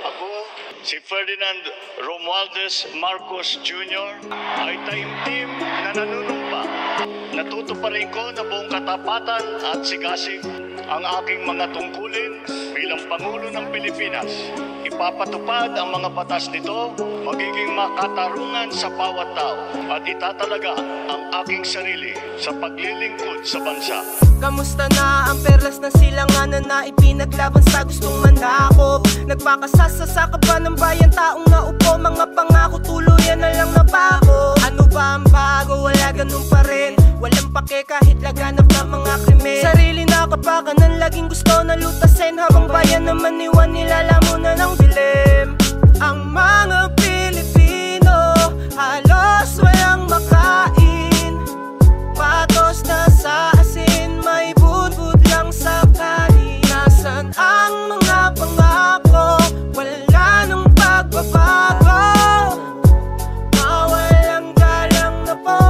Ako, si Ferdinand Romualdez Marcos Jr. ay taimtim na nanunumpa. Natutuparin ko na buong katapatan at sigasig ang aking mga tungkulin bilang Pangulo ng Pilipinas. Ipapatupad ang mga batas nito, magiging makatarungan sa bawat tao at itatalaga ang aking sarili sa paglilingkod sa bansa. Kamusta na ang perlas ng silanganan na ipinaglaban sa gustong manakop? Nagpakasasa sa kaban ng bayan, taong naupo, mga pangako tuluyan na lang napako. Ano ba ang bago? Wala ganun pa rin. Walang pake kahit laganap ng mga krimen. Sarili na kapakanan, laging gusto na lutasin, habang bayan naman iwan nilalamunan ng dilim. Ang mga Pilipino halos walang makain, patos na sa asin, may budbud lang sa kanin. Nasaan ang mga pangako? Wala nang pagbabago. Mawalang galang na po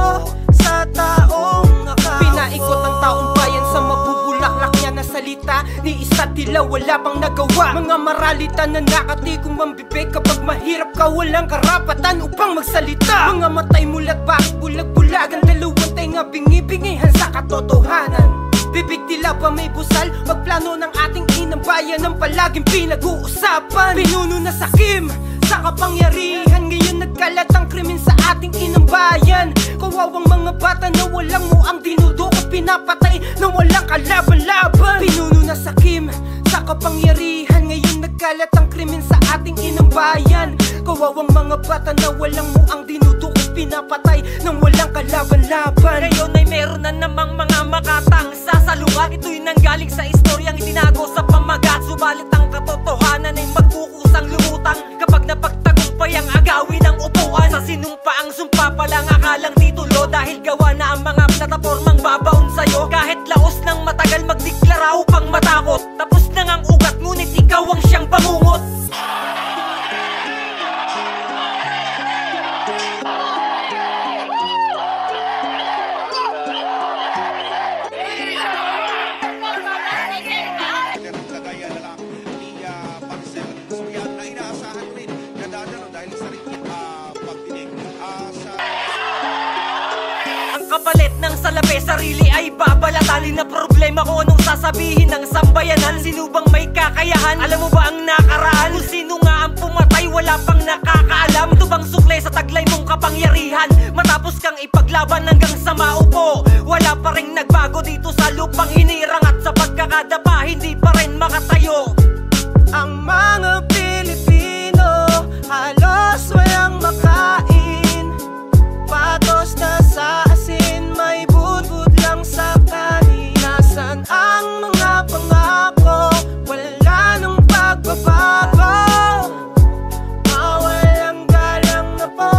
sa taong nakaupo. Pinaikot ang taong bayan sa mabubulaklak niya na salita, ni isa't tila wala pang nagawa. Mga maralitan na nakatigong mambibig, kapag mahirap ka walang karapatan upang magsalita. Mga matay mulat, bakit bulag-bulagan, dalawang tenga bingi-bingihan sa katotohanan. Bibig tila pa may busal, pagplano ng ating inang bayan ang palaging pinag-uusapan. Pinuno na sakim sa kapangyarihan, ngayon nagkalat ang krimen sa ating inang bayan. Kawawang mga bata na walang muang dinudukot, pinapatay na walang kalaban-laban. Pinuno na sakim sa kapangyarihan, ngayon nagkalat ang krimen sa ating inang bayan. Kawawang mga bata na walang muang dinudukot, pinapatay ng walang kalaban-laban. Ngayon ay meron na namang mga makatang sasalungat. Ito'y nanggaling sa istoryang itinago sa pamagat. Subalit ang katotohanan ay magkukusang lumutang kapag napagtagumpay ang agawin ng upuan. Sa sinumpa ang sumpa palang akalang titulo, dahil gawa na ang mga platapormang babaon sa'yo. Kahit laos ng matagal magdeklara upang matakot, tapos na ngang ugat ngunit ikaw ang siyang bangungot. Kapalit ng salapi, sarili ay babalatan. Na problema ko anong sasabihin ng sambayanan. Sino bang may kakayahan? Alam mo ba ang nakaraan? Kung sino nga ang pumatay, wala pang nakakaalam. Ito bang sukle sa taglay mong kapangyarihan? Matapos kang ipaglaban hanggang sa maupo, wala pa rin nagbago dito sa lupang hinirang. At sa pagkakadapa, hindi pa rin makatayo. Ang mga Pilipino halos walang makain, patos na sa asin, may budbud lang sa kanin. Nasaan ang mga pangako? Wala nang pagbabago. Mawalang galang na po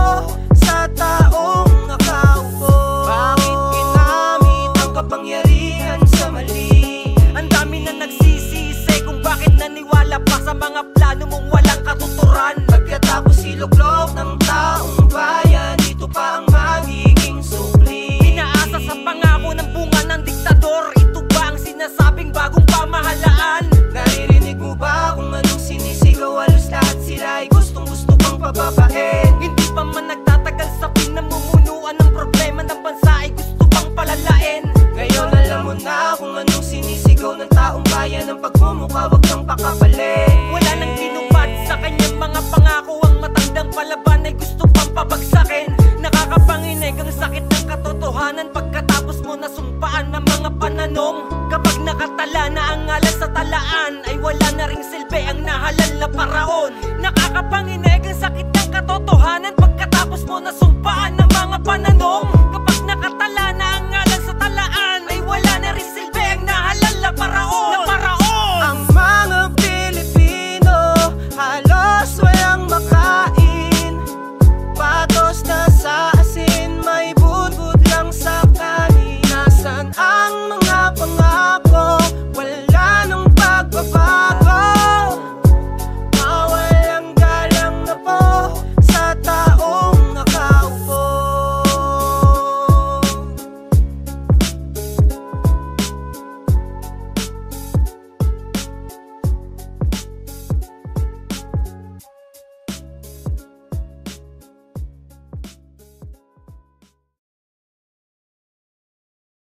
sa taong nakaupo. Bakit ginamit ang kapangyarihan sa mali? Ang dami na nagsisisi kung bakit naniwala pa sa mga plano mong walang katuturan. Pagkatapos iluklok ng taong bayan, ito pa ang magiging sukli. Pinaasa sa pangako ng bunga ng diktador, ito ba ang sinasabing bagong pamahalaan? Naririnig mo ba kung anong sinisigaw? Halos lahat sila ay gustong-gusto pang pababain. Hindi pa man nagtatagal sa pinamumunuan ng problema ng bansa ay gusto pang palalain. Ngayon alam mo na kung anong sinisigaw ng taong bayan. Ang pagmumukha wag kang pakapalit. Wala nang tinupad sa kanyang mga pangako ang matandang palaban.